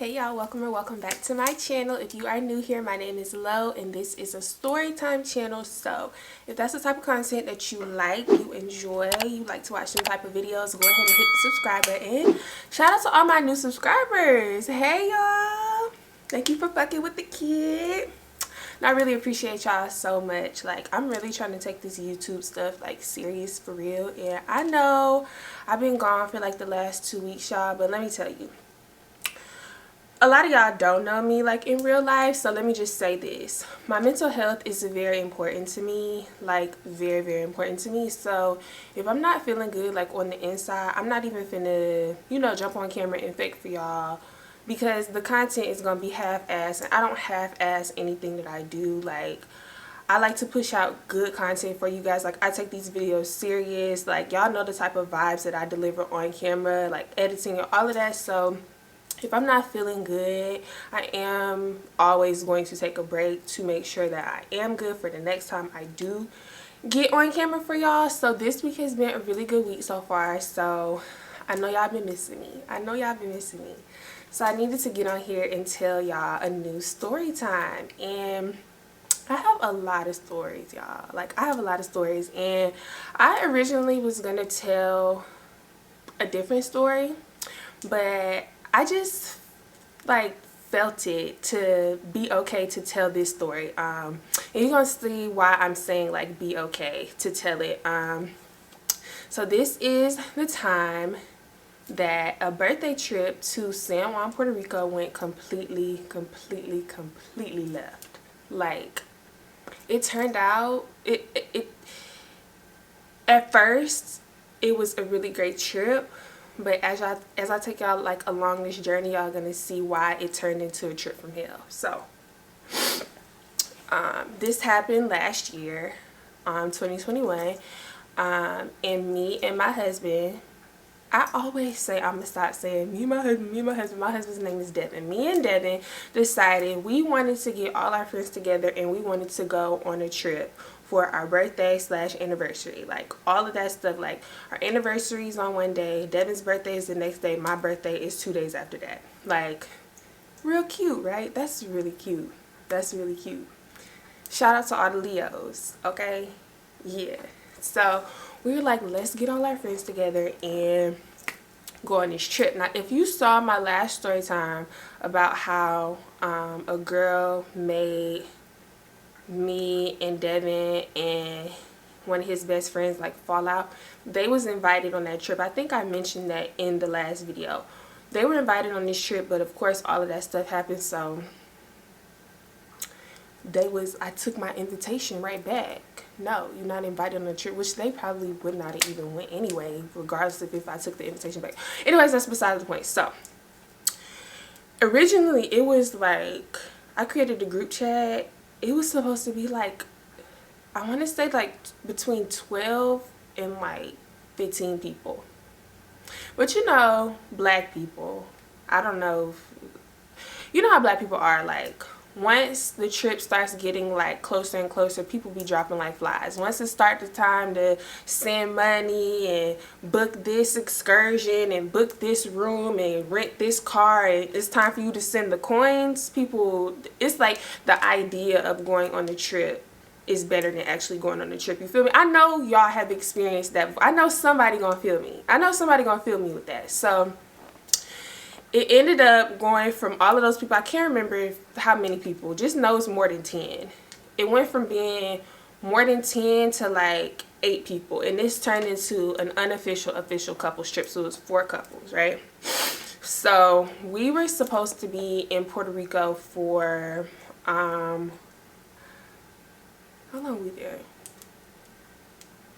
Hey y'all, welcome or welcome back to my channel. If you are new here, my name is Lo and this is a story time channel. So if that's the type of content that you like, you enjoy, you like to watch some type of videos, go ahead and hit the subscribe button. Shout out to all my new subscribers. Hey y'all, thank you for fucking with the kid. And I really appreciate y'all so much. Like, I'm really trying to take this YouTube stuff like serious for real. And I know I've been gone for like the last 2 weeks, y'all, but let me tell you, a lot of y'all don't know me like in real life, so let me just say this. My mental health is very important to me, like very important to me. So if I'm not feeling good like on the inside, I'm not even finna, jump on camera and fake for y'all, because the content is gonna be half-assed, and I don't half-ass anything that I do. Like, I like to push out good content for you guys. Like, I take these videos serious. Like, y'all know the type of vibes that I deliver on camera, like editing and all of that. So if I'm not feeling good, I am always going to take a break to make sure that I am good for the next time I do get on camera for y'all. So this week has been a really good week so far. So I know y'all been missing me. So I needed to get on here and tell y'all a new story time. And I have a lot of stories, y'all. Like, I have a lot of stories. And I originally was going to tell a different story, but I just like felt it to be okay to tell this story. And you're gonna see why I'm saying like be okay to tell it. So this is the time that a birthday trip to San Juan, Puerto Rico went completely left. Like, it turned out at first it was a really great trip. But as I take y'all like along this journey, y'all gonna see why it turned into a trip from hell. So this happened last year, 2021, and me and my husband. I always say, I'm gonna start saying me and my husband. My husband's name is Devin. Me and Devin decided we wanted to get all our friends together and we wanted to go on a trip for our birthday / anniversary. Like, all of that stuff. Like, our anniversary is on one day, Devin's birthday is the next day, my birthday is 2 days after that. Like, real cute, right? That's really cute. Shout out to all the Leos, okay? Yeah. So we were like, let's get all our friends together and go on this trip. Now, if you saw my last story time about how a girl made me and Devin and one of his best friends like fall out, they was invited on that trip. I think I mentioned that in the last video. They were invited on this trip, but of course all of that stuff happened, so I took my invitation right back. No, you're not invited on the trip, which they probably would not have even went anyway, regardless of if I took the invitation back. Anyways, that's beside the point. So originally it was like, I created a group chat. It was supposed to be like, I want to say like between 12 and like 15 people. But black people, I don't know you know how black people are. Like, once the trip starts getting like closer and closer, people be dropping like flies. Once it starts the time to send money and book this excursion and book this room and rent this car, and it's time for you to send the coins, people, it's like the idea of going on the trip is better than actually going on the trip. You feel me? I know y'all have experienced that. I know somebody gonna feel me. With that. So it ended up going from all of those people, I can't remember how many people, just know it's more than 10. It went from being more than 10 to like 8 people. And this turned into an unofficial, official couples trip. So it was 4 couples, right? So we were supposed to be in Puerto Rico for, how long were we there?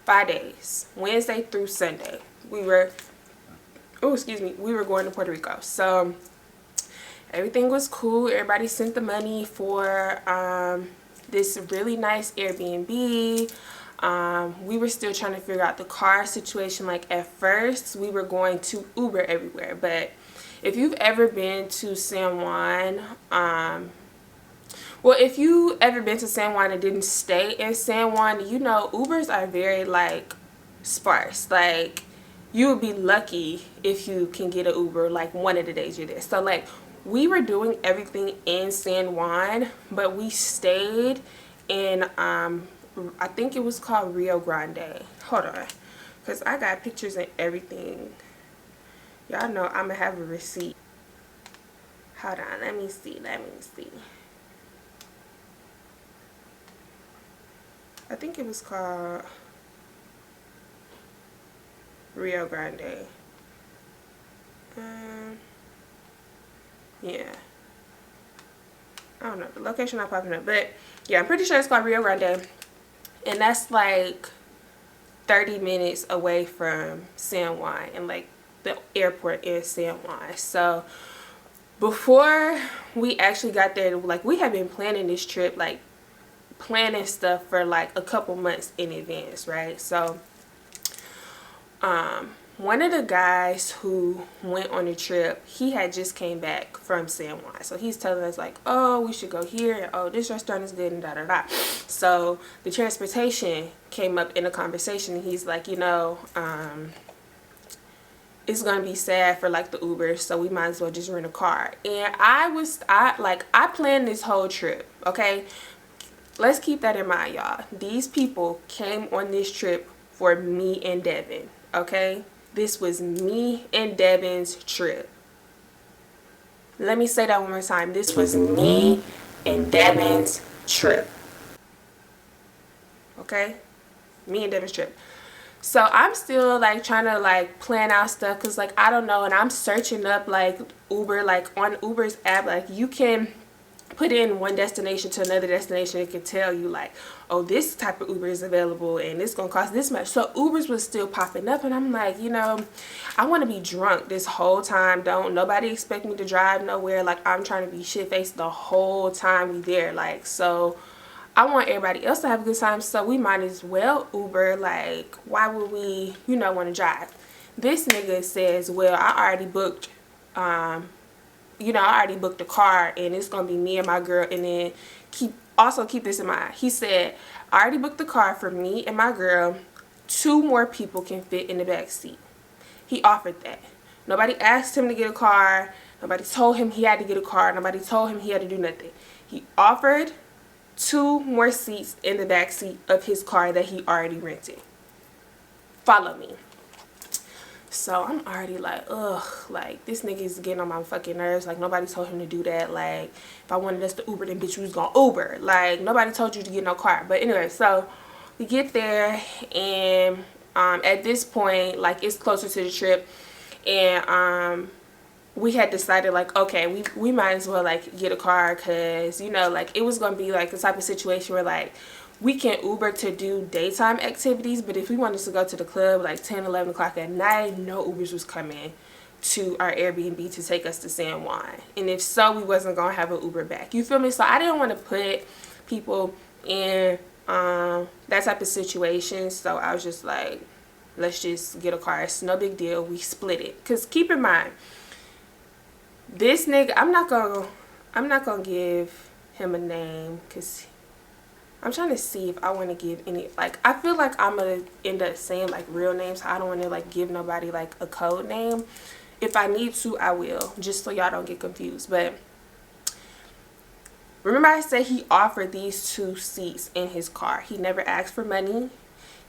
5 days, Wednesday through Sunday. We were going to Puerto Rico. So everything was cool. Everybody sent the money for this really nice Airbnb. We were still trying to figure out the car situation. Like, at first we were going to Uber everywhere, but if you've ever been to San Juan, if you ever been to San Juan and didn't stay in San Juan, Ubers are very like sparse. Like, you would be lucky if you can get an Uber like one of the days you're there. So like, we were doing everything in San Juan, but we stayed in I think it was called Rio Grande. Hold on, because I got pictures and everything. Y'all know I'm gonna have a receipt. Hold on, let me see. I think it was called Rio Grande. Yeah, I don't know, the location not popping up, but yeah, I'm pretty sure it's called Rio Grande, and that's like 30 minutes away from San Juan, and like the airport in San Juan. So before we actually got there, like, we had been planning this trip, like planning stuff for like a couple months in advance, right? So one of the guys who went on the trip, he had just came back from San Juan. So he's telling us like, oh, we should go here, and oh, this restaurant is good, and da da da. So the transportation came up in a conversation, and he's like, you know, it's gonna be sad for like the Uber, so we might as well just rent a car. And I planned this whole trip, okay? Let's keep that in mind, y'all. These people came on this trip for me and Devin, okay? This was me and Devin's trip. Let me say that one more time. This was me and Devin's trip. Okay? Me and Devin's trip. So I'm still like trying to like plan out stuff, because like I don't know, and I'm searching up like Uber, like on Uber's app, like you can put in one destination to another destination. It can tell you like, oh, this type of Uber is available and it's gonna cost this much. So Ubers was still popping up, and I'm like, you know, I want to be drunk this whole time. Don't nobody expect me to drive nowhere. Like, I'm trying to be shit-faced the whole time we there. Like, so I want everybody else to have a good time, so we might as well Uber. Like, why would we, you know, want to drive? This nigga says, well, I already booked I already booked a car, and it's gonna be me and my girl. And then keep this in mind. He said, I already booked the car for me and my girl. 2 more people can fit in the back seat. He offered that. Nobody asked him to get a car. Nobody told him he had to get a car. Nobody told him he had to do nothing. He offered 2 more seats in the back seat of his car that he already rented. Follow me. So I'm already like, ugh, like, this nigga is getting on my fucking nerves. Like, nobody told him to do that. Like, if I wanted us to Uber, then bitch, we was gonna Uber. Like, nobody told you to get no car. But anyway, so we get there, and at this point, like, it's closer to the trip, and we had decided like, okay, we might as well like get a car, because, you know, like, it was gonna be like the type of situation where like we can Uber to do daytime activities, but if we wanted to go to the club like 10, 11 o'clock at night, no Ubers was coming to our Airbnb to take us to San Juan. And if so, we wasn't gonna have an Uber back. You feel me? So I didn't want to put people in that type of situation. So I was just like, let's just get a car. It's no big deal. We split it. Because keep in mind, this nigga, I'm not gonna give him a name, because I'm trying to see if I want to give any, like, I feel like I'm going to end up saying, like, real names. So I don't want to, like, give nobody, like, a code name. If I need to, I will, just so y'all don't get confused. But remember I said he offered these 2 seats in his car. He never asked for money.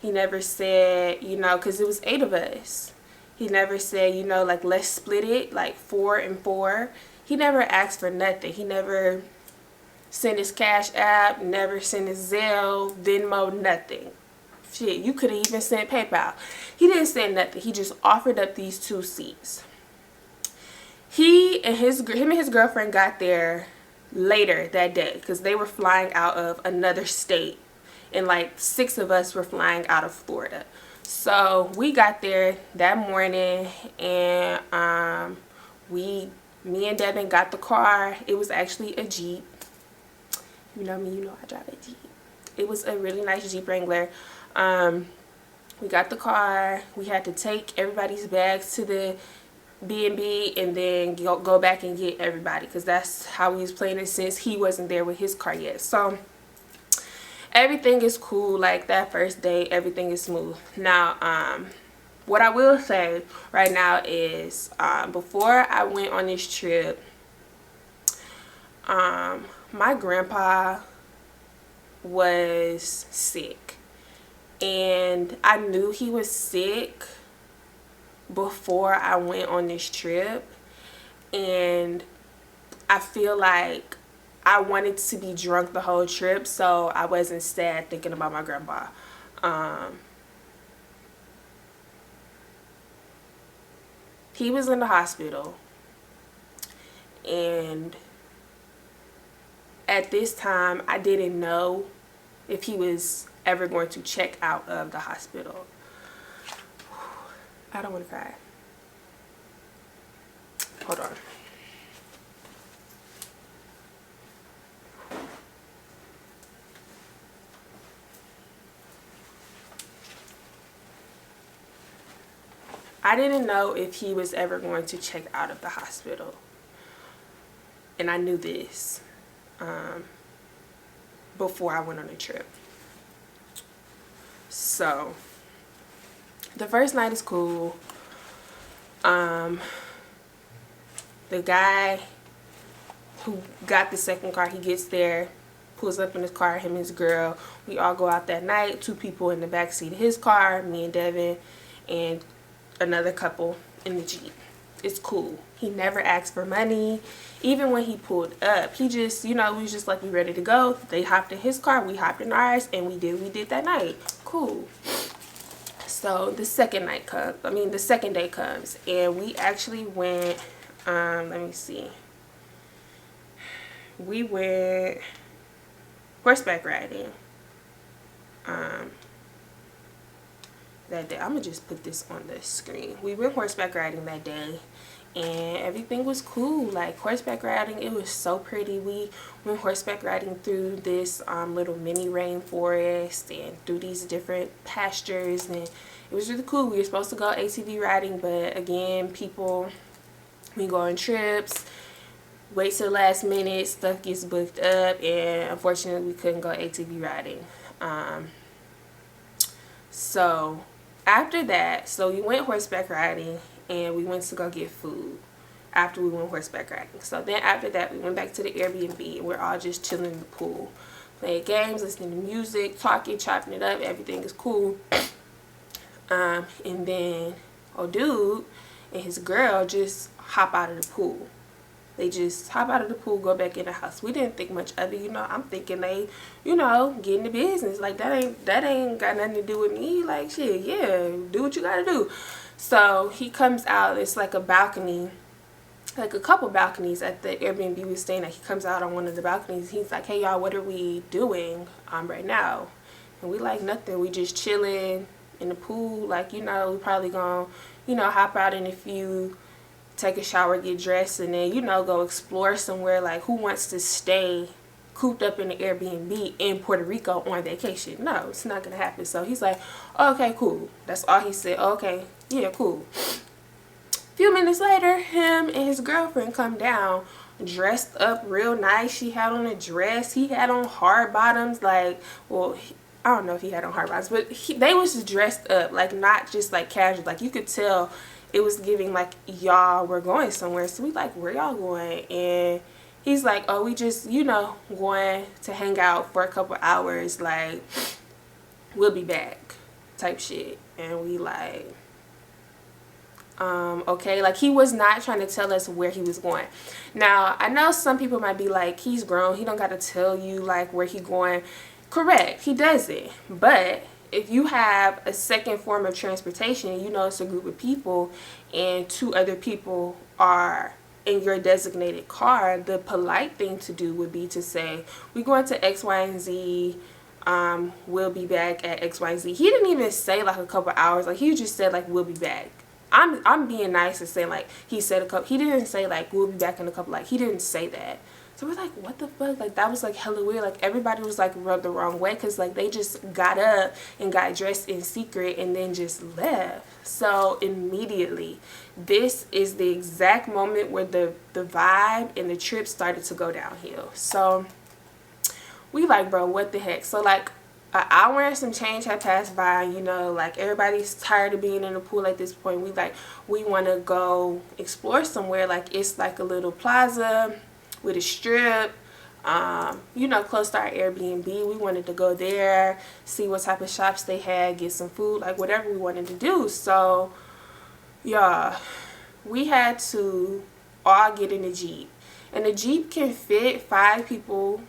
He never said, you know, because it was 8 of us. He never said, you know, like, let's split it, like, 4 and 4. He never asked for nothing. He never send his Cash App, never send his Zelle, Venmo, nothing. Shit, you could have even sent PayPal. He didn't send nothing. He just offered up these 2 seats. Him and his girlfriend got there later that day, because they were flying out of another state, and like 6 of us were flying out of Florida. So we got there that morning, and me and Devin got the car. It was actually a Jeep. You know me, you know I drive a Jeep. It was a really nice Jeep Wrangler. We got the car. We had to take everybody's bags to the B&B and then go back and get everybody, because that's how we was playing it since he wasn't there with his car yet. So everything is cool. Like, that first day, everything is smooth. Now, what I will say right now is, before I went on this trip, My grandpa was sick, and I knew he was sick before I went on this trip, and I feel like I wanted to be drunk the whole trip, so I wasn't sad thinking about my grandpa. He was in the hospital, and at this time I didn't know if he was ever going to check out of the hospital. I don't want to cry. Hold on. I didn't know if he was ever going to check out of the hospital. And I knew this before I went on the trip. So, the first night is cool. The guy who got the second car, he gets there, pulls up in his car, him and his girl. We all go out that night. 2 people in the back seat of his car, me and Devin, and another couple in the Jeep. It's cool. He never asked for money. Even when he pulled up, he just, you know, we was just like, we ready to go. They hopped in his car, we hopped in ours, and we did that night. Cool. So the second day comes, and we actually went, let me see. We went horseback riding. That day. I'm gonna just put this on the screen. We went horseback riding that day, and everything was cool. Like, horseback riding, it was so pretty. We went horseback riding through this little mini rainforest and through these different pastures, and it was really cool. We were supposed to go ATV riding, but again, people, we go on trips, wait till the last minute, stuff gets booked up, and unfortunately we couldn't go ATV riding. So after that, so we went horseback riding, and we went to go get food after we went horseback riding. So then after that, we went back to the Airbnb, and we're all just chilling in the pool, playing games, listening to music, talking, chopping it up. Everything is cool. And then dude and his girl just hop out of the pool. They just hop out of the pool, go back in the house. We didn't think much of it, you know. I'm thinking they, you know, get in the business. Like, that ain't got nothing to do with me. Like, shit, yeah, do what you gotta do. So he comes out. It's like a balcony, like a couple balconies at the Airbnb we were staying at. He comes out on one of the balconies. He's like, hey y'all, what are we doing right now? And we like, nothing. We just chilling in the pool. Like, you know, we probably gonna, you know, hop out in a few, take a shower, get dressed, and then, you know, go explore somewhere. Like, who wants to stay cooped up in the Airbnb in Puerto Rico on vacation? No, it's not gonna happen. So he's like, okay, cool. That's all he said. Okay, yeah, cool. A few minutes later, him and his girlfriend come down, dressed up real nice. She had on a dress. He had on hard bottoms. Like, well, I don't know if he had on hard bottoms, but they was just dressed up, like, not just like casual. Like, you could tell it was giving like y'all were going somewhere. So we like, where y'all going? And he's like, oh, we just, you know, going to hang out for a couple hours. Like, we'll be back type shit. And we like, okay. Like, he was not trying to tell us where he was going. Now, I know some people might be like, he's grown, he don't got to tell you like where he going. Correct, he doesn't. But if you have a second form of transportation, you know it's a group of people and 2 other people are in your designated car, the polite thing to do would be to say, we're going to X, Y, and Z. We'll be back at X, Y, and Z. He didn't even say like a couple hours. Like, he just said like, we'll be back. I'm being nice and saying like, he said a couple. He didn't say like, we'll be back in a couple. Like, he didn't say that. So we're like, what the fuck? Like, that was like hella weird. Like, everybody was like rubbed the wrong way, because like they just got up and got dressed in secret and then just left. So immediately, this is the exact moment where the vibe and the trip started to go downhill. So we like, bro, what the heck? So like an hour and some change had passed by, you know, like everybody's tired of being in the pool at this point. We want to go explore somewhere. Like, it's like a little plaza with a strip, you know, close to our Airbnb. We wanted to go there, see what type of shops they had, get some food, like whatever we wanted to do. So yeah, we had to all get in a Jeep, and the Jeep can fit 5 people.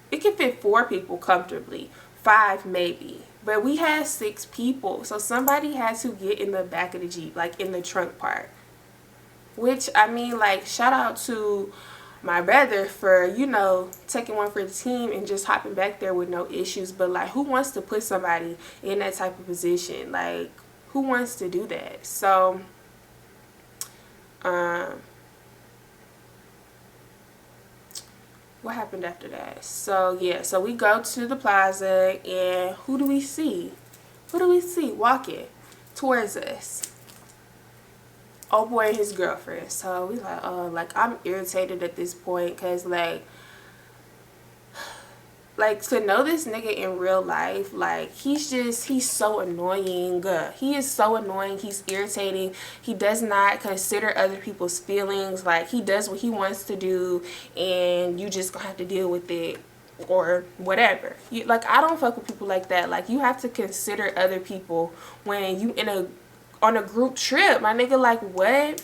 It can fit 4 people comfortably, 5 maybe, but we had 6 people, so somebody had to get in the back of the Jeep, like in the trunk part. Which, I mean, like, shout out to my brother for, you know, taking one for the team and just hopping back there with no issues. But like, who wants to put somebody in that type of position? Like, who wants to do that? So what happened after that? So yeah, so we go to the plaza, and who do we see? Who do we see walking towards us? Oh boy and his girlfriend. So we like, oh, like, I'm irritated at this point, because like to know this nigga in real life, like, he's so annoying. He is so annoying. He's irritating. He does not consider other people's feelings. Like, he does what he wants to do, and you just gonna have to deal with it or whatever. Like, I don't fuck with people like that. Like, you have to consider other people when you on a group trip, my nigga. Like, what?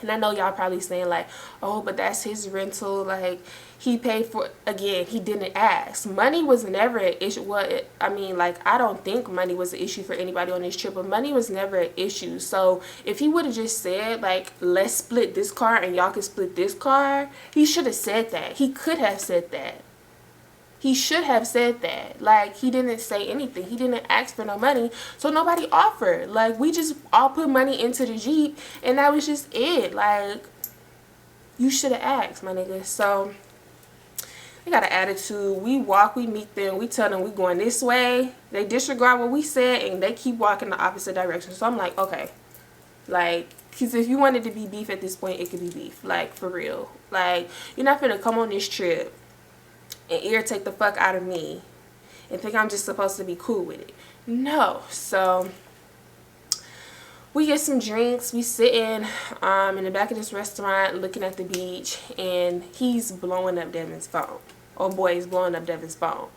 And I know y'all probably saying like, oh, but that's his rental, like, he paid for it. Again, he didn't ask. Money was never an issue. Well, I mean, like, I don't think money was an issue for anybody on this trip, but money was never an issue. So if he would have just said like, let's split this car and y'all can split this car, he should have said that. He could have said that. He should have said that. Like, he didn't say anything. He didn't ask for no money, so nobody offered. Like, we just all put money into the Jeep, and that was just it. Like, you should have asked, my nigga. So they got an attitude. We walk, we meet them, we tell them we going this way. They disregard what we said, and they keep walking the opposite direction. So I'm like, okay. Like, because if you wanted to be beef at this point, it could be beef. Like, for real. Like, you're not finna come on this trip and irritate the fuck out of me and think I'm just supposed to be cool with it. No. So we get some drinks. We sit in the back of this restaurant looking at the beach, and he's blowing up Devin's phone. Oh boy, he's blowing up Devin's phone.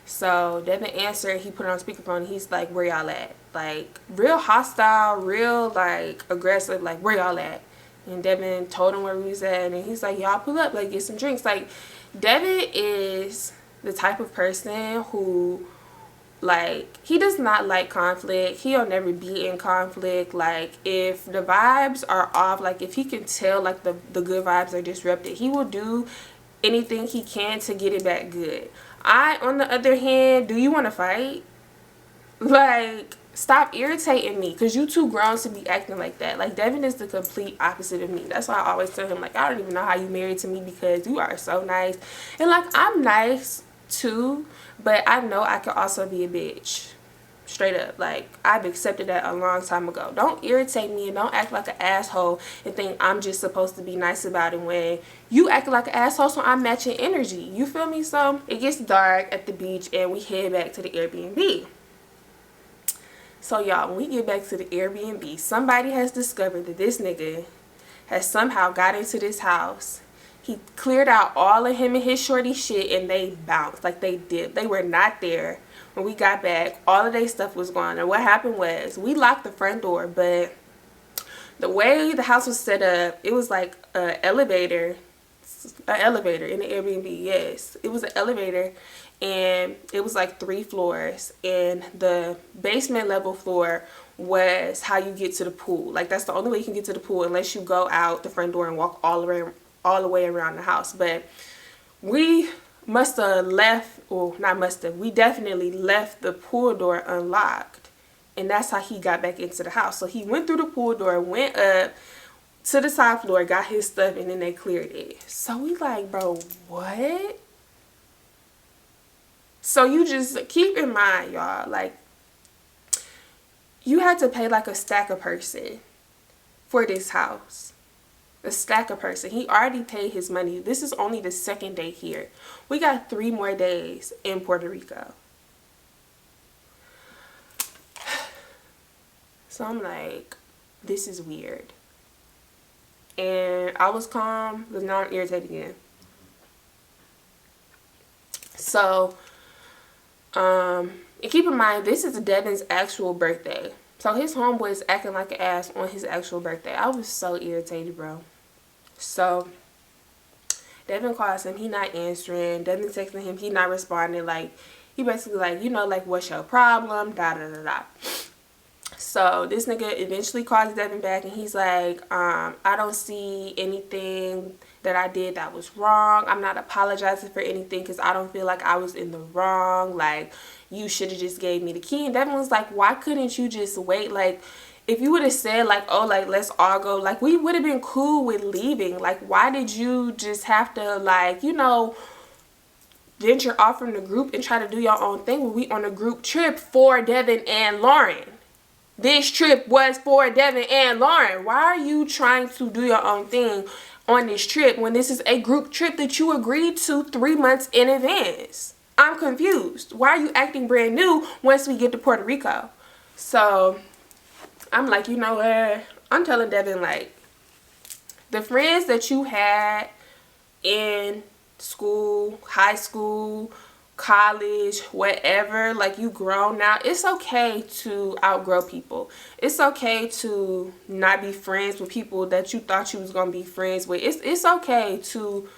So Devin answered. He put it on speakerphone. He's like, where y'all at? Like, real hostile, real like aggressive, like, where y'all at? And Devin told him where we was at, and he's like, y'all pull up, like, get some drinks. Like, Devin is the type of person who, like, he does not like conflict. He'll never be in conflict. Like, if the vibes are off, like, if he can tell, like, the good vibes are disrupted, he will do anything he can to get it back good. On the other hand, do you want to fight? Like, stop irritating me, because you too grown to be acting like that. Like, Devin is the complete opposite of me. That's why I always tell him, like, I don't even know how you married to me, because you are so nice. And like, I'm nice too, but I know I can also be a bitch. Straight up. Like, I've accepted that a long time ago. Don't irritate me, and don't act like an asshole and think I'm just supposed to be nice about it when you act like an asshole, so I'm matching energy. You feel me? So it gets dark at the beach, and we head back to the Airbnb. So y'all, when we get back to the Airbnb, somebody has discovered that this nigga has somehow got into this house. He cleared out all of him and his shorty shit, and they bounced. Like, they did. They were not there when we got back. All of their stuff was gone. And what happened was, we locked the front door, but the way the house was set up, it was like an elevator in the Airbnb. Yes, it was an elevator, and it was like 3 floors, and the basement level floor was how you get to the pool. Like, that's the only way you can get to the pool, unless you go out the front door and walk all the way around the house. But we must have left, or not must have, we definitely left the pool door unlocked, and that's how he got back into the house. So he went through the pool door, went up to the top floor, got his stuff, and then they cleared it. So we like, bro, what? So you just keep in mind, y'all, like, you had to pay like a stack a person for this house. A stack a person. He already paid his money. This is only the 2nd day here. We got 3 more days in Puerto Rico. So I'm like, this is weird. And I was calm, but now I'm irritated again. So, and keep in mind, this is Devin's actual birthday. So his homeboy is acting like an ass on his actual birthday. I was so irritated, bro. So Devin calls him, he not answering. Devin texting him, he not responding. Like, he basically like, you know, like, what's your problem? Da da da da. So this nigga eventually calls Devin back, and he's like, I don't see anything that I did that was wrong. I'm not apologizing for anything because I don't feel like I was in the wrong. Like, you should have just gave me the key. And Devin was like, why couldn't you just wait? Like, if you would have said like, oh, like, let's all go, like, we would have been cool with leaving. Like, why did you just have to, like, you know, venture off from the group and try to do your own thing when we on a group trip for Devin and Lauren? This trip was for Devin and Lauren. Why are you trying to do your own thing on this trip when this is a group trip that you agreed to 3 months in advance? I'm confused. Why are you acting brand new once we get to Puerto Rico? So I'm like, you know what? I'm telling Devin, like, the friends that you had in school, high school, college, whatever, like, you grown now. It's okay to outgrow people. It's okay to not be friends with people that you thought you was gonna be friends with. It's okay to,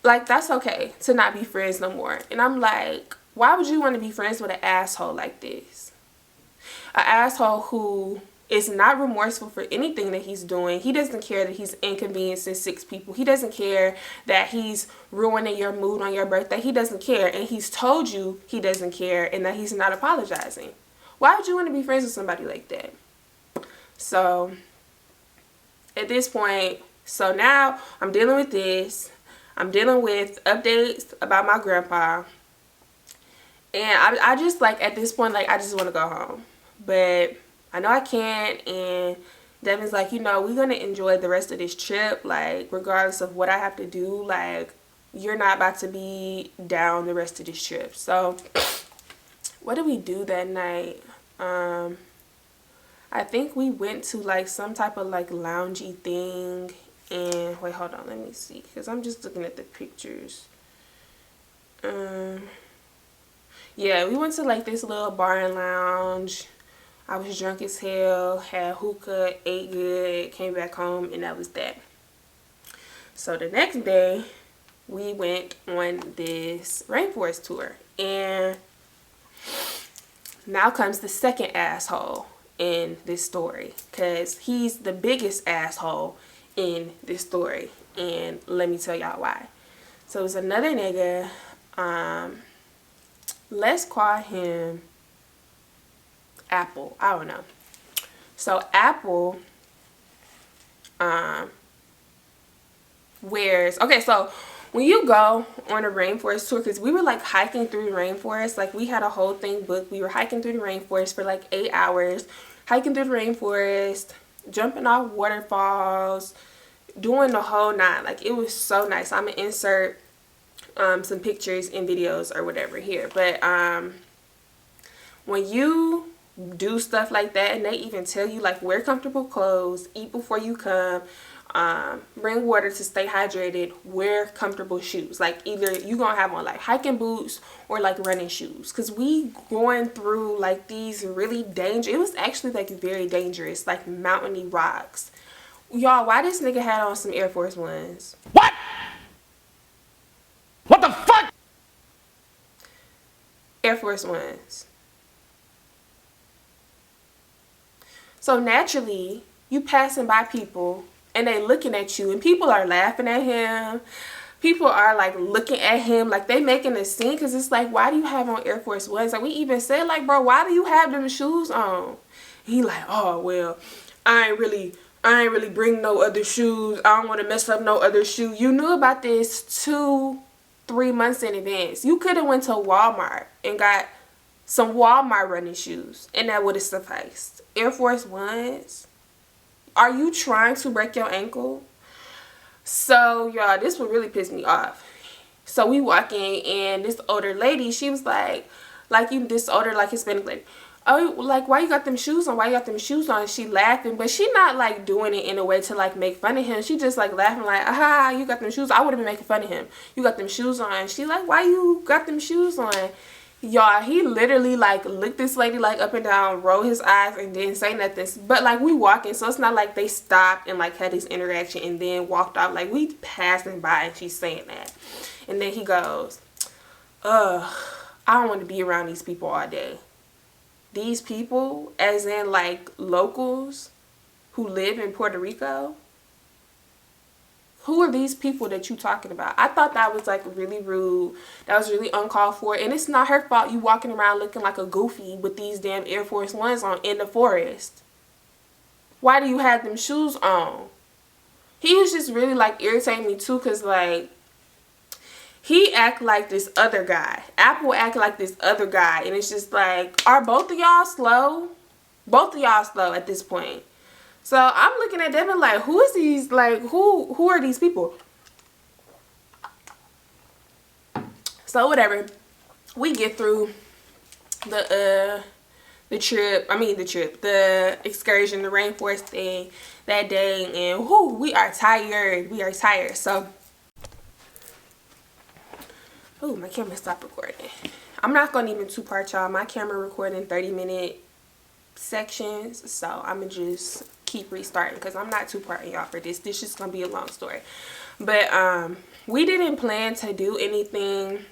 like, that's okay to not be friends no more. And I'm like, why would you want to be friends with an asshole like this? An asshole who is not remorseful for anything that he's doing. He doesn't care that he's inconveniencing 6 people. He doesn't care that he's ruining your mood on your birthday. He doesn't care. And he's told you he doesn't care and that he's not apologizing. Why would you want to be friends with somebody like that? So at this point, so now I'm dealing with this. I'm dealing with updates about my grandpa. And I just, like, at this point, like, I just want to go home. But I know I can't, and Devin's like, you know, we're going to enjoy the rest of this trip, like, regardless of what I have to do. Like, you're not about to be down the rest of this trip. So what did we do that night? I think we went to, like, some type of, like, loungy thing. And wait, hold on, let me see, because I'm just looking at the pictures. Yeah, we went to, like, this little bar and lounge. I was drunk as hell, had hookah, ate good, came back home, and that was that. So the next day, we went on this rainforest tour. And now comes the second asshole in this story, because he's the biggest asshole in this story. And let me tell y'all why. So it's another nigga. Let's call him Apple. I don't know. So Apple wears, okay, so when you go on a rainforest tour, because we were, like, hiking through the rainforest, like, we had a whole thing booked. We were hiking through the rainforest for like 8 hours, hiking through the rainforest, jumping off waterfalls, doing the whole nine. Like, it was so nice. I'm gonna insert some pictures and videos or whatever here. But when you do stuff like that, and they even tell you, like, wear comfortable clothes, eat before you come, bring water to stay hydrated, wear comfortable shoes. Like, either you gonna have on, like, hiking boots or, like, running shoes, because we going through, like, these really dangerous, it was actually, like, very dangerous, like, mountainy rocks. Y'all, why this nigga had on some Air Force Ones? What? What the fuck? Air Force Ones. So naturally, you passing by people and they looking at you, and people are laughing at him. People are, like, looking at him like they making a scene, because it's like, why do you have on Air Force Ones? Like, we even said, like, bro, why do you have them shoes on? He like, oh, well, I ain't really bring no other shoes. I don't want to mess up no other shoe. You knew about this 2-3 months in advance. You could have went to Walmart and got some Walmart running shoes, and that would have sufficed. Air Force Ones? Are you trying to break your ankle? So, y'all, this would really piss me off. So we walk in, and this older lady, she was like this older, like, Hispanic lady, oh, like, why you got them shoes on? Why you got them shoes on? She laughing, but she not like doing it in a way to like make fun of him. She just like laughing like, aha, you got them shoes. I would have been making fun of him. You got them shoes on. She like, why you got them shoes on? Y'all, he literally like looked this lady like up and down, rolled his eyes, and didn't say nothing. But like, we walking, so it's not like they stopped and like had this interaction and then walked off. Like, we passing by and she's saying that. And then he goes, I don't want to be around these people all day. These people, as in like locals who live in Puerto Rico? Who are these people that you talking about? I thought that was like really rude. That was really uncalled for. And it's not her fault you walking around looking like a goofy with these damn Air Force Ones on in the forest. Why do you have them shoes on? He was just really like irritating me too, because like, he act like this other guy. Apple act like this other guy. And it's just like, are both of y'all slow? Both of y'all slow at this point. So I'm looking at them and like, who is these? Like, who are these people? So whatever. We get through the excursion, the rainforest thing that day. And whoo, we are tired. We are tired. So, oh, my camera stopped recording. I'm not going to even two-part y'all. My camera recording 30-minute sections. So, I'm going to just keep restarting because I'm not two-parting y'all for this. This is going to be a long story. But, we didn't plan to do anything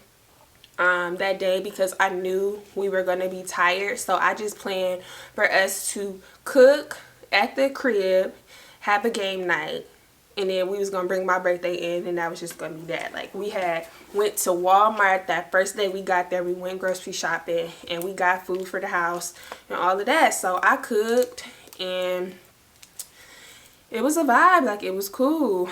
that day because I knew we were going to be tired. So, I just planned for us to cook at the crib, have a game night, and then we was gonna bring my birthday in, and that was just gonna be that. Like, we had went to Walmart that first day we got there. We went grocery shopping and we got food for the house and all of that. So I cooked and it was a vibe. Like, it was cool.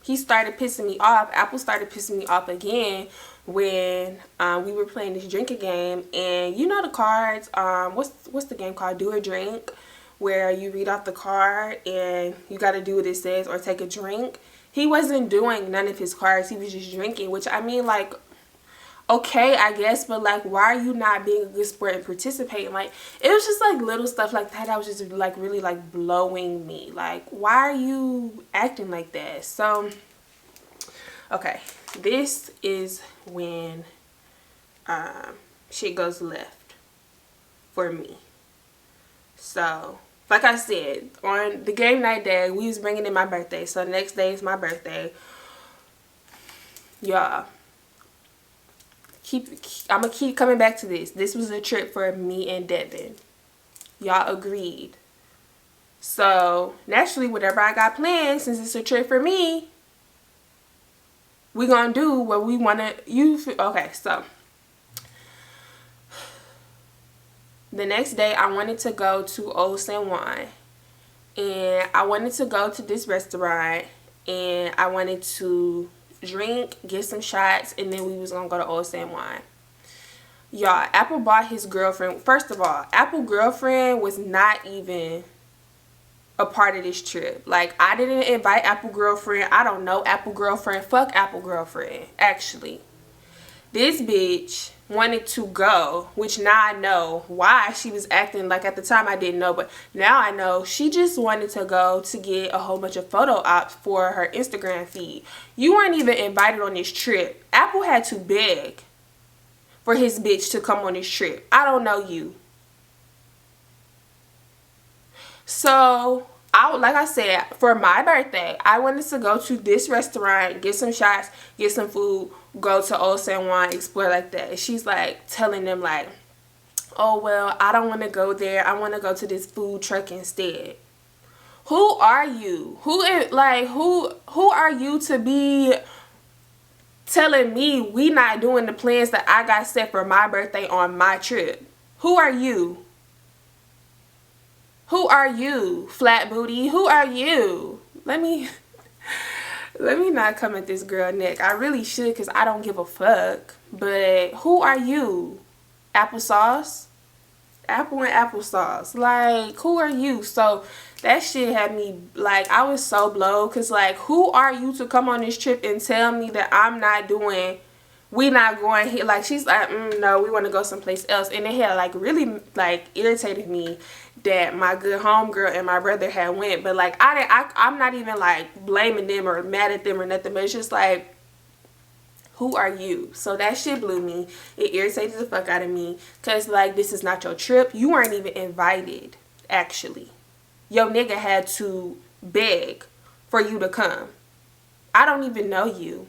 He started pissing me off. Apple started pissing me off again when we were playing this drinking game. And you know the cards, what's the game called? Do or Drink, where you read off the card and you got to do what it says or take a drink. He wasn't doing none of his cards. He was just drinking, which, I mean, like, okay, I guess, but like, why are you not being a good sport and participating? Like, it was just like little stuff like that was just like really like blowing me. Like, why are you acting like that? So, okay, this is when shit goes left for me. So, like I said, on the game night day, we was bringing in my birthday. So, the next day is my birthday. Y'all, I'm going to keep coming back to this. This was a trip for me and Devin. Y'all agreed. So, naturally, whatever I got planned, since it's a trip for me, we going to do what we want to. Okay, so the next day, I wanted to go to Old San Juan, and I wanted to go to this restaurant, and I wanted to drink, get some shots, and then we was gonna go to Old San Juan. Y'all, Apple bought his girlfriend. First of all, Apple girlfriend was not even a part of this trip. Like, I didn't invite Apple girlfriend. I don't know Apple girlfriend. Fuck Apple girlfriend, actually. This bitch wanted to go, which now I know why she was acting like. At the time I didn't know, but now I know she just wanted to go to get a whole bunch of photo ops for her Instagram feed. You weren't even invited on this trip. Apple had to beg for his bitch to come on this trip. I don't know you. So, like I said, for my birthday, I wanted to go to this restaurant, get some shots, get some food, go to Old San Juan, explore like that. And she's like telling them like, oh, well, I don't want to go there. I want to go to this food truck instead. Who are you? Who are you to be telling me we not doing the plans that I got set for my birthday on my trip? Who are you? Who are you, flat booty? Who are you? Let me not come at this girl neck. I really should, because I don't give a fuck. But who are you? Applesauce? Apple and applesauce. Like, who are you? So that shit had me, like, I was so blown. Because, like, who are you to come on this trip and tell me that I'm not doing we not going here. Like, she's like, no, we want to go someplace else. And it had like really like irritated me that my good homegirl and my brother had went. But like, I'm not even like blaming them or mad at them or nothing, but it's just like, who are you? So that shit blew me. It irritated the fuck out of me, because like, this is not your trip. You weren't even invited, actually. Your nigga had to beg for you to come. I don't even know you.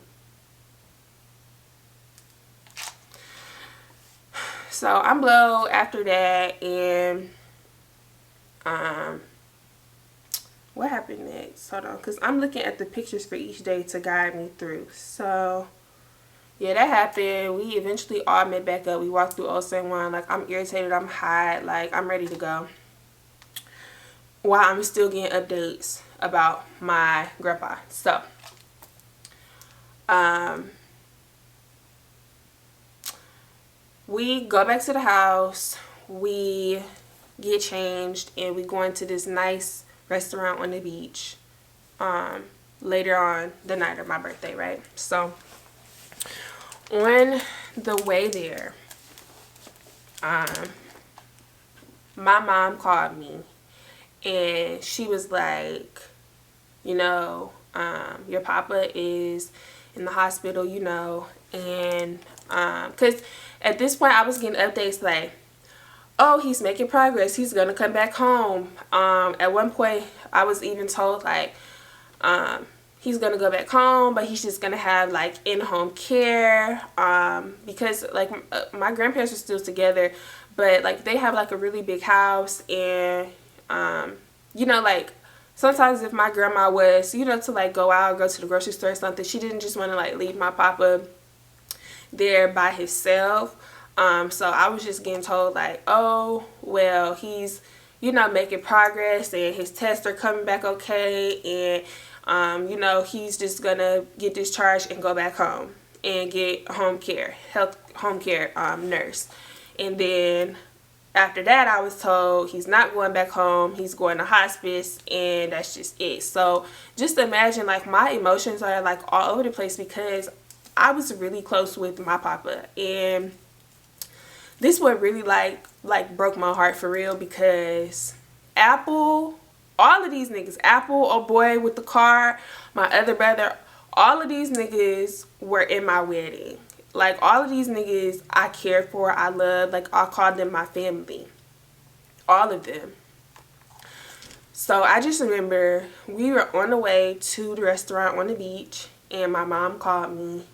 So I'm blowed after that. And what happened next? Hold on, because I'm looking at the pictures for each day to guide me through. So yeah, that happened. We eventually all met back up. We walked through Old San Juan. Like, I'm irritated. I'm hot. Like, I'm ready to go. While I'm still getting updates about my grandpa. So, we go back to the house. We get changed. And we go into this nice restaurant on the beach. Later on the night of my birthday, right? So, on the way there, my mom called me, and she was like, you know, your papa is in the hospital, you know, and because at this point I was getting updates like, oh, he's making progress, he's gonna come back home. At one point I was even told like, he's gonna go back home, but he's just gonna have like in-home care, because like my grandparents are still together, but like they have like a really big house. And you know, like sometimes if my grandma was, you know, to like go out, go to the grocery store or something, she didn't just want to like leave my papa there by himself. So I was just getting told like, oh well, he's, you know, making progress and his tests are coming back okay, and you know, he's just gonna get discharged and go back home and get home care nurse. And then after that I was told he's not going back home, he's going to hospice, and that's just it. So just imagine, like, my emotions are like all over the place because I was really close with my papa, and this what really like broke my heart for real, because Apple, all of these niggas, Apple, oh boy with the car, my other brother, all of these niggas were in my wedding. Like, all of these niggas I cared for, I loved, like I called them my family. All of them. So I just remember we were on the way to the restaurant on the beach, and my mom called me,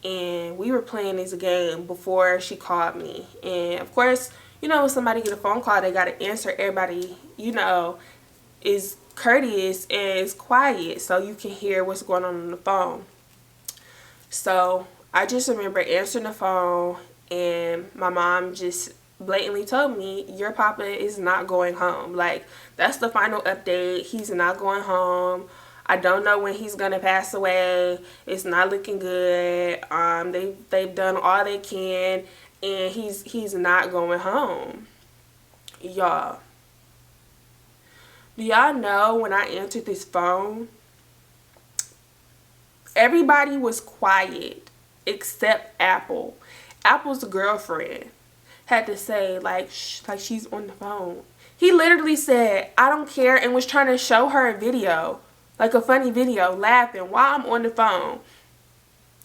and we were playing this game before she called me. And of course, you know, when somebody get a phone call, they gotta answer. Everybody, you know, is courteous and is quiet so you can hear what's going on the phone. So I just remember answering the phone, and my mom just blatantly told me, your papa is not going home. Like, that's the final update. He's not going home. I don't know when he's gonna pass away. It's not looking good. They've done all they can, and he's not going home. Y'all, do y'all know when I answered this phone, everybody was quiet except Apple. Apple's girlfriend had to say like, shh, like she's on the phone. He literally said, I don't care, and was trying to show her a video, like a funny video, laughing while I'm on the phone,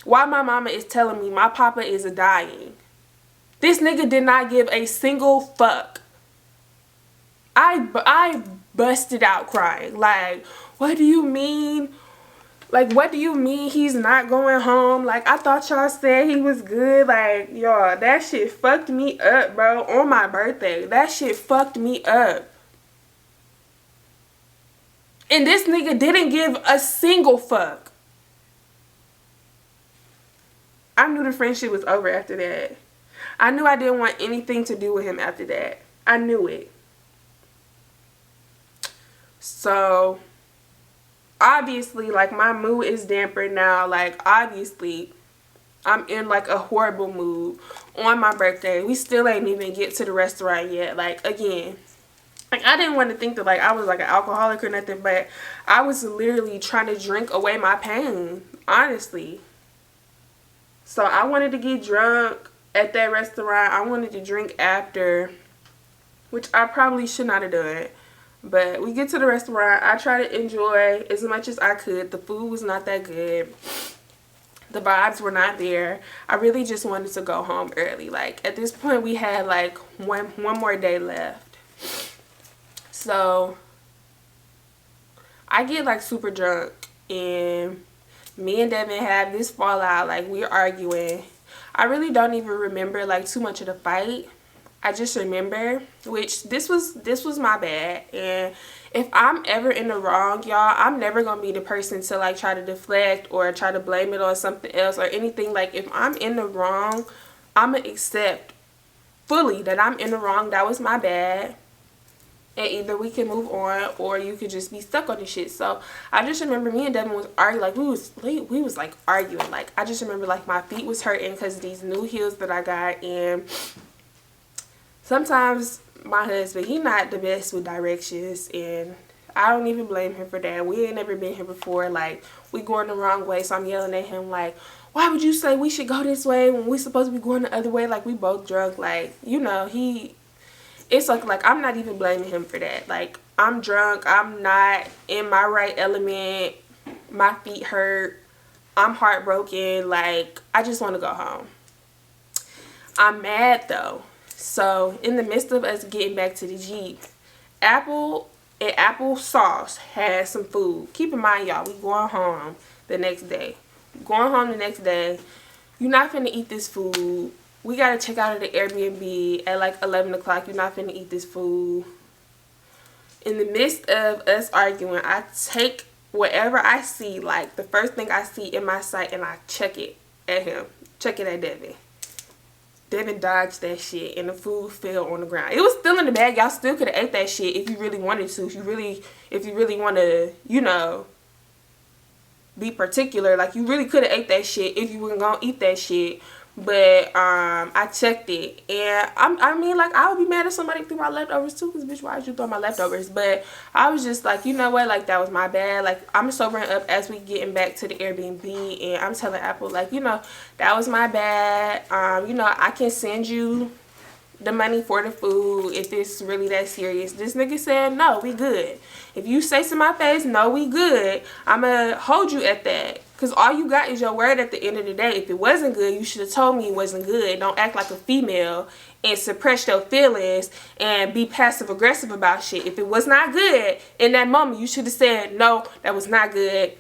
while my mama is telling me my papa is dying. This nigga did not give a single fuck. I busted out crying. Like, what do you mean? Like, what do you mean he's not going home? Like, I thought y'all said he was good. Like, y'all, that shit fucked me up, bro, on my birthday. That shit fucked me up. And this nigga didn't give a single fuck. I knew the friendship was over after that. I knew I didn't want anything to do with him after that. I knew it. So obviously, like, my mood is dampered now. Like, obviously, I'm in, like, a horrible mood on my birthday. We still ain't even get to the restaurant yet. Like, again, like, I didn't want to think that, like, I was, like, an alcoholic or nothing, but I was literally trying to drink away my pain, honestly. So I wanted to get drunk at that restaurant. I wanted to drink after, which I probably should not have done. But we get to the restaurant. I try to enjoy as much as I could. The food was not that good. The vibes were not there. I really just wanted to go home early. Like, at this point, we had like one more day left. So I get like super drunk, and me and Devin have this fallout. Like, we're arguing. I really don't even remember like too much of the fight. I just remember, which this was my bad. And if I'm ever in the wrong, y'all, I'm never gonna be the person to like try to deflect or try to blame it on something else or anything. Like, if I'm in the wrong, I'm gonna accept fully that I'm in the wrong. That was my bad. And either we can move on or you could just be stuck on this shit. So I just remember me and Devin was arguing. Like, we was like arguing. Like, I just remember like my feet was hurting because these new heels that I got. And sometimes my husband, he not the best with directions, and I don't even blame him for that. We ain't never been here before. Like, we going the wrong way, so I'm yelling at him like, why would you say we should go this way when we supposed to be going the other way? Like, we both drunk. Like, you know, it's like I'm not even blaming him for that. Like, I'm drunk. I'm not in my right element. My feet hurt. I'm heartbroken. Like, I just want to go home. I'm mad though. So in the midst of us getting back to the Jeep, Apple and Applesauce had some food. Keep in mind, y'all, we going home the next day. Going home the next day. You're not finna eat this food. We gotta check out of the Airbnb at like 11 o'clock. You're not finna eat this food. In the midst of us arguing, I take whatever I see, like the first thing I see in my sight, and I chuck it at him. Chuck it at Devin. Devin dodged that shit, and the food fell on the ground. It was still in the bag. Y'all still could have ate that shit if you really wanted to. If you really want to, you know, be particular. Like, you really could have ate that shit if you were gonna eat that shit. But I checked it, and I mean, like, I would be mad if somebody threw my leftovers too, because bitch, why would you throw my leftovers? But I was just like, you know what, like, that was my bad. Like, I'm sobering up as we getting back to the Airbnb, and I'm telling Apple, like, you know, that was my bad. You know, I can send you the money for the food if it's really that serious. This nigga said, no, we good. If you say to my face, no, we good, I'ma hold you at that. Because all you got is your word at the end of the day. If it wasn't good, you should have told me it wasn't good. Don't act like a female and suppress your feelings and be passive aggressive about shit. If it was not good in that moment, you should have said, no, that was not good.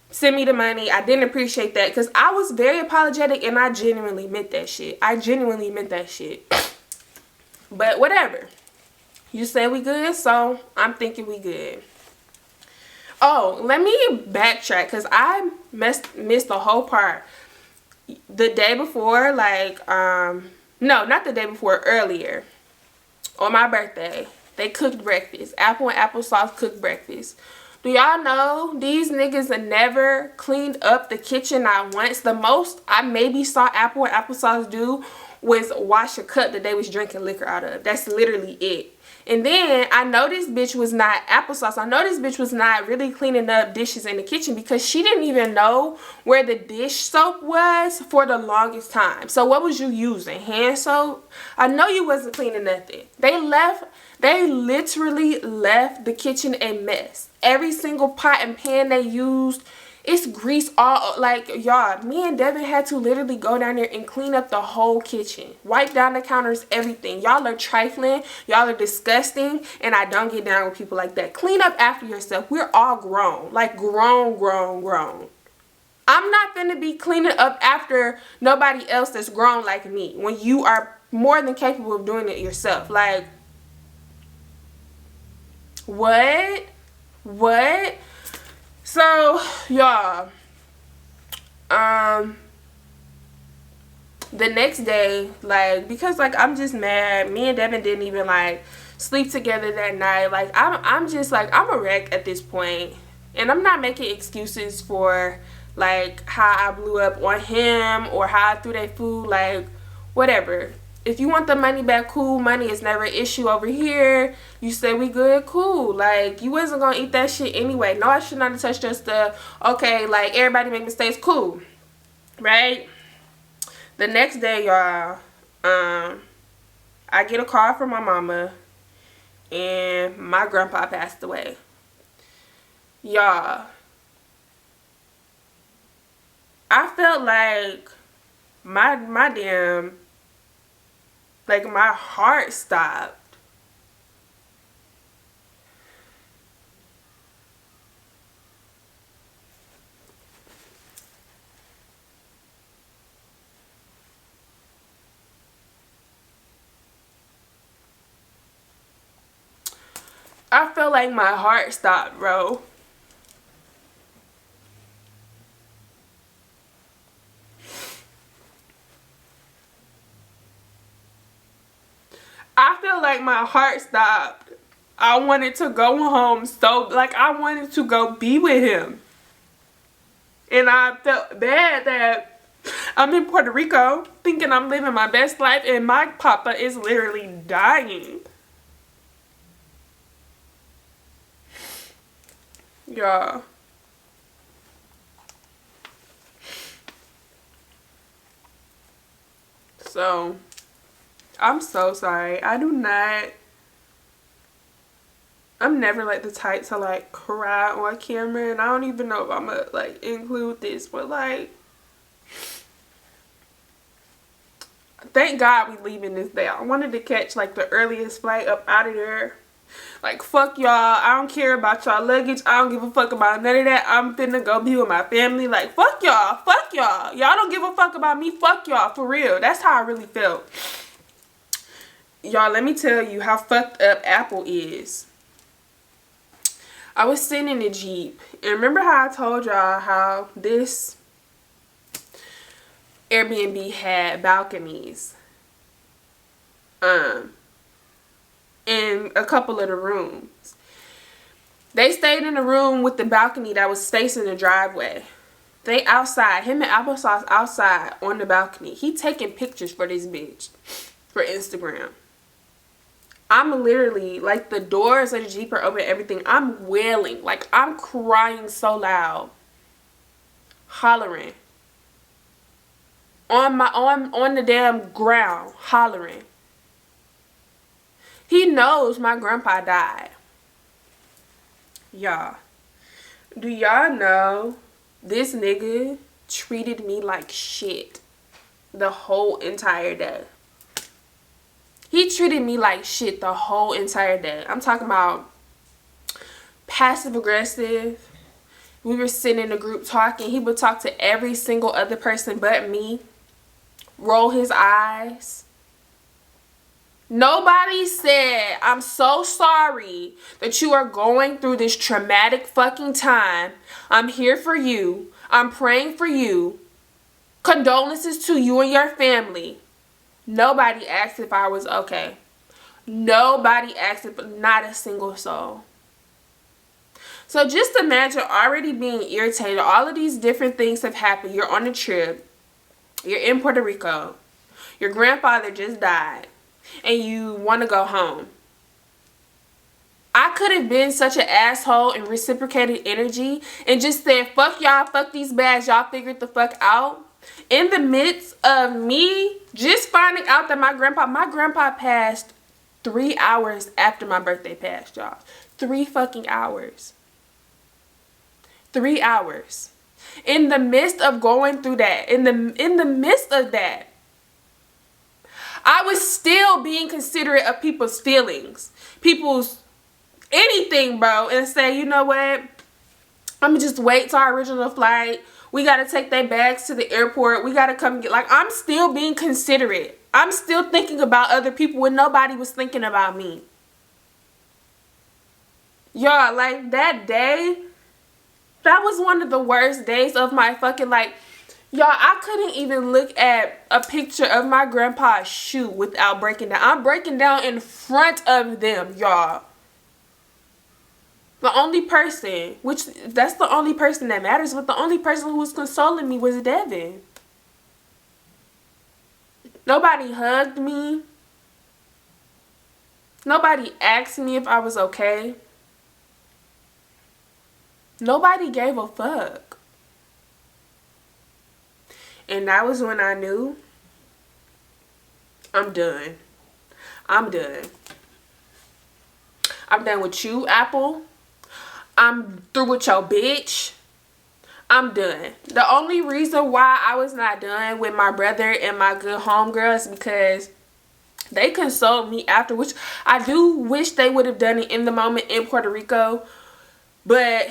Send me the money. I didn't appreciate that. Because I was very apologetic, and I genuinely meant that shit. I genuinely meant that shit. But whatever. You say we good, so I'm thinking we good. Oh, let me backtrack, because I missed the whole part. The day before, like, no, not the day before, earlier, on my birthday, they cooked breakfast. Apple and Applesauce cooked breakfast. Do y'all know these niggas never cleaned up the kitchen not once? The most I maybe saw Apple and Applesauce do was wash a cup that they was drinking liquor out of. That's literally it. And then I know this bitch was not Applesauce. I know this bitch was not really cleaning up dishes in the kitchen, because she didn't even know where the dish soap was for the longest time. So what was you using? Hand soap? I know you wasn't cleaning nothing. They literally left the kitchen a mess. Every single pot and pan they used, it's grease all, like, y'all, me and Devin had to literally go down there and clean up the whole kitchen. Wipe down the counters, everything. Y'all are trifling. Y'all are disgusting. And I don't get down with people like that. Clean up after yourself. We're all grown. Like, grown. I'm not gonna be cleaning up after nobody else that's grown like me, when you are more than capable of doing it yourself. Like, what? So, y'all, the next day, like, because, like, I'm just mad. Me and Devin didn't even, like, sleep together that night. Like, I'm just, like, I'm a wreck at this point. And I'm not making excuses for, like, how I blew up on him or how I threw that food. Like, whatever. If you want the money back, cool. Money is never an issue over here. You say we good, cool. Like, you wasn't gonna eat that shit anyway. No, I should not have touched your stuff. Okay, like, everybody make mistakes, cool. Right? The next day, y'all, I get a call from my mama, and my grandpa passed away. Y'all, I felt like my damn, like my heart stopped. I felt like my heart stopped, bro. I feel like my heart stopped. I wanted to go home so, like, I wanted to go be with him. And I felt bad that I'm in Puerto Rico thinking I'm living my best life and my papa is literally dying. Y'all. So, I'm so sorry. I'm never like the type to like cry on camera, and I don't even know if I'm gonna like include this, but like, thank God we leaving this day. I wanted to catch like the earliest flight up out of there. Like, fuck y'all. I don't care about y'all luggage. I don't give a fuck about none of that. I'm finna go be with my family. Like, fuck y'all. Fuck y'all. Y'all don't give a fuck about me. Fuck y'all. For real. That's how I really felt. Y'all, let me tell you how fucked up Apple is. I was sitting in the Jeep. And remember how I told y'all how this Airbnb had balconies? In a couple of the rooms. They stayed in the room with the balcony that was facing the driveway. They outside. Him and Applesauce outside on the balcony. He taking pictures for this bitch. For Instagram. I'm literally, like, the doors of the Jeep are open, everything. I'm wailing. Like, I'm crying so loud. Hollering. On the damn ground. Hollering. He knows my grandpa died. Y'all. Do y'all know this nigga treated me like shit the whole entire day? He treated me like shit the whole entire day. I'm talking about passive aggressive. We were sitting in a group talking. He would talk to every single other person but me. Roll his eyes. Nobody said, I'm so sorry that you are going through this traumatic fucking time. I'm here for you. I'm praying for you. Condolences to you and your family. Nobody asked if I was okay. Nobody asked if, not a single soul. So just imagine already being irritated. All of these different things have happened. You're on a trip. You're in Puerto Rico. Your grandfather just died. And you want to go home. I could have been such an asshole and reciprocated energy and just said, fuck y'all, fuck these bags, y'all figured the fuck out. In the midst of me just finding out that my grandpa passed 3 hours after my birthday passed, y'all. 3 fucking hours. 3 hours. In the midst of going through that, in the midst of that, I was still being considerate of people's feelings, people's anything, bro, and say, you know what, I'm gonna just wait till our original flight. We gotta take their bags to the airport. We gotta come get, like, I'm still being considerate. I'm still thinking about other people when nobody was thinking about me. Y'all, like, that day, that was one of the worst days of my fucking, like, y'all, I couldn't even look at a picture of my grandpa's shoe without breaking down. I'm breaking down in front of them, y'all. The only person, which that's the only person that matters, but the only person who was consoling me was Devin. Nobody hugged me. Nobody asked me if I was okay. Nobody gave a fuck. And that was when I knew I'm done. I'm done. I'm done with you, Apple. I'm through with your bitch. I'm done. The only reason why I was not done with my brother and my good homegirls is because they consoled me after, which I do wish they would have done it in the moment in Puerto Rico. But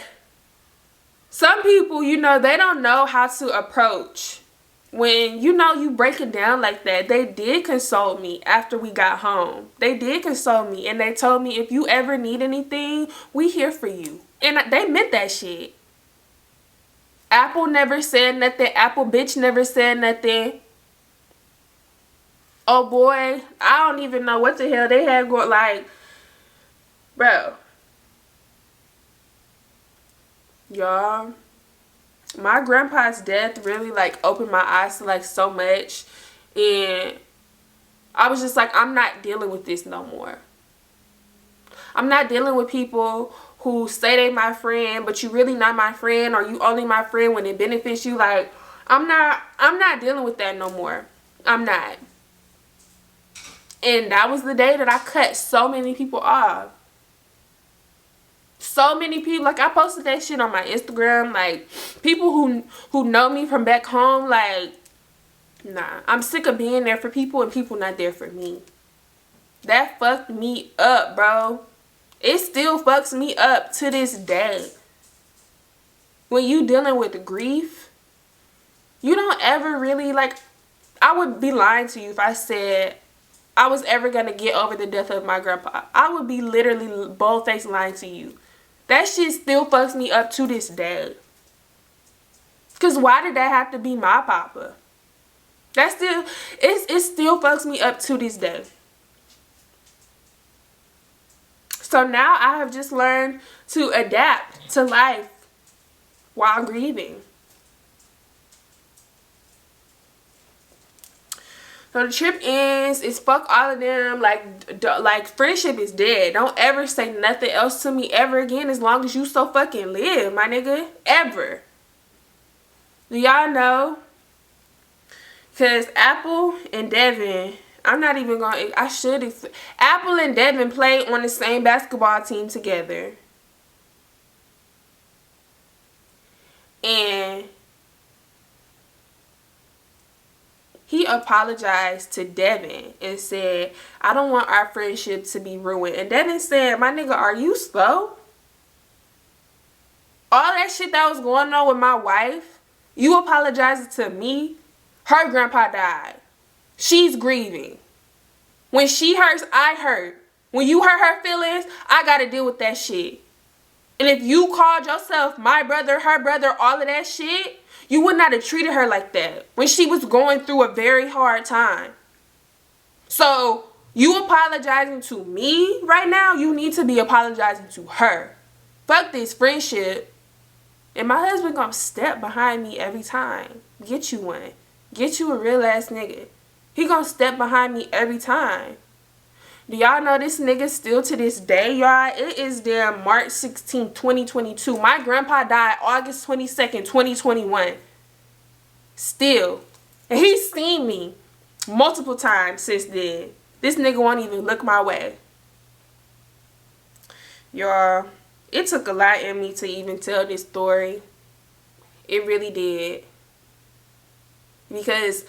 some people, you know, they don't know how to approach when, you know, you break it down like that. They did console me after we got home. They did console me, and they told me, if you ever need anything, we here for you. And they meant that shit. Apple never said nothing. Apple bitch never said nothing. Oh boy, I don't even know what the hell they had going. Like, bro, y'all, my grandpa's death really like opened my eyes to like so much, and I was just like, I'm not dealing with this no more. I'm not dealing with people who say they my friend, but you really not my friend, or you only my friend when it benefits you. Like, I'm not dealing with that no more. I'm not. And that was the day that I cut so many people off. So many people. Like, I posted that shit on my Instagram. Like, people who know me from back home, like, nah. I'm sick of being there for people and people not there for me. That fucked me up, bro. It still fucks me up to this day. When you dealing with grief, you don't ever really, like, I would be lying to you if I said I was ever going to get over the death of my grandpa. I would be literally bold-faced lying to you. That shit still fucks me up to this day. Because why did that have to be my papa? That still, it still fucks me up to this day. So now I have just learned to adapt to life while grieving. So the trip ends. It's fuck all of them. Like friendship is dead. Don't ever say nothing else to me ever again as long as you so fucking live, my nigga. Ever. Do y'all know? Because Apple and Devin, I'm not even going to, Apple and Devin played on the same basketball team together. And he apologized to Devin and said, I don't want our friendship to be ruined. And Devin said, my nigga, are you slow? All that shit that was going on with my wife, you apologizing to me? Her grandpa died. She's grieving. When she hurts, I hurt. When you hurt her feelings, I gotta deal with that shit. And if you called yourself my brother, her brother, all of that shit, you would not have treated her like that when she was going through a very hard time. So, you apologizing to me right now, you need to be apologizing to her. Fuck this friendship. And my husband gonna step behind me every time. Get you one. Get you a real ass nigga. He gonna step behind me every time. Do y'all know this nigga still to this day, y'all? It is damn March 16, 2022. My grandpa died August 22nd, 2021. Still. And he's seen me multiple times since then. This nigga won't even look my way. Y'all, it took a lot in me to even tell this story. It really did. Because,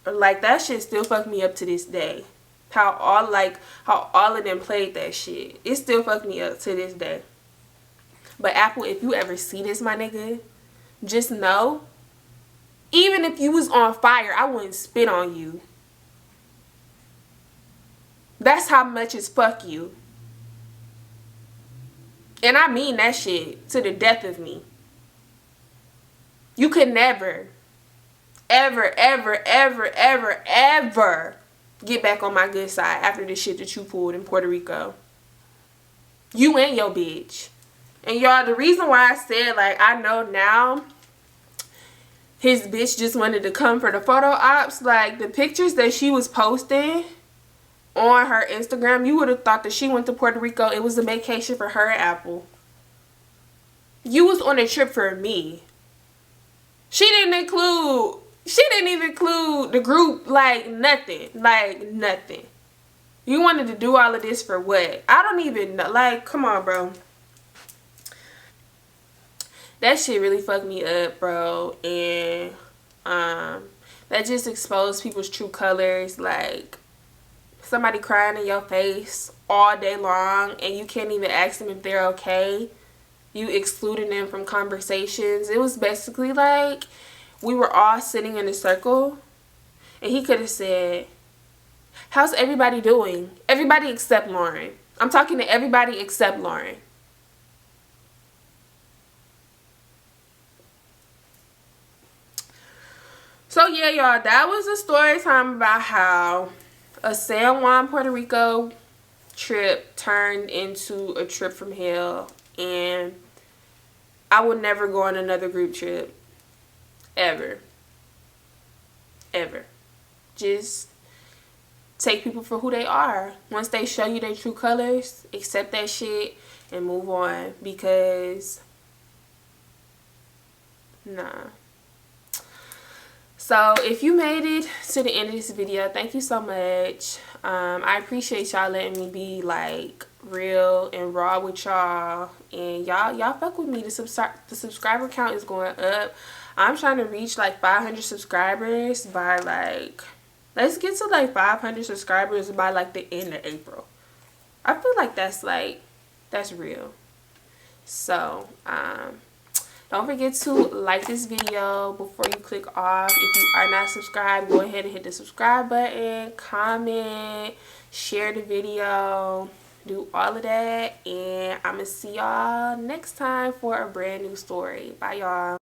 like, that shit still fucked me up to this day. How all of them played that shit. It still fucked me up to this day. But Apple, if you ever see this, my nigga, just know, even if you was on fire, I wouldn't spit on you. That's how much it's fuck you. And I mean that shit to the death of me. You could never, ever, ever, ever, ever, ever get back on my good side after the shit that you pulled in Puerto Rico. You and your bitch. And y'all, the reason why I said, like, I know now his bitch just wanted to come for the photo ops, like, the pictures that she was posting on her Instagram, you would have thought that she went to Puerto Rico. It was a vacation for her and Apple. You was on a trip for me. She didn't include She didn't even include the group, like nothing. Like nothing. You wanted to do all of this for what? I don't even know. Like, come on, bro. That shit really fucked me up, bro. And that just exposed people's true colors. Like, somebody crying in your face all day long and you can't even ask them if they're okay. You excluding them from conversations. It was basically like we were all sitting in a circle and he could have said, how's everybody doing? Everybody except Lauren. I'm talking to everybody except Lauren. So yeah, y'all, that was a story time about how a San Juan, Puerto Rico trip turned into a trip from hell, and I would never go on another group trip ever. Ever. Just take people for who they are. Once they show you their true colors, accept that shit and move on, because nah. So if you made it to the end of this video, thank you so much. I appreciate y'all letting me be like real and raw with y'all, and y'all fuck with me. The subscriber count is going up. I'm trying to reach like 500 subscribers by like, let's get to like 500 subscribers by like the end of April. I feel like that's real. So don't forget to like this video before you click off. If you are not subscribed, go ahead and hit the subscribe button, comment, share the video, do all of that. And I'm going to see y'all next time for a brand new story. Bye, y'all.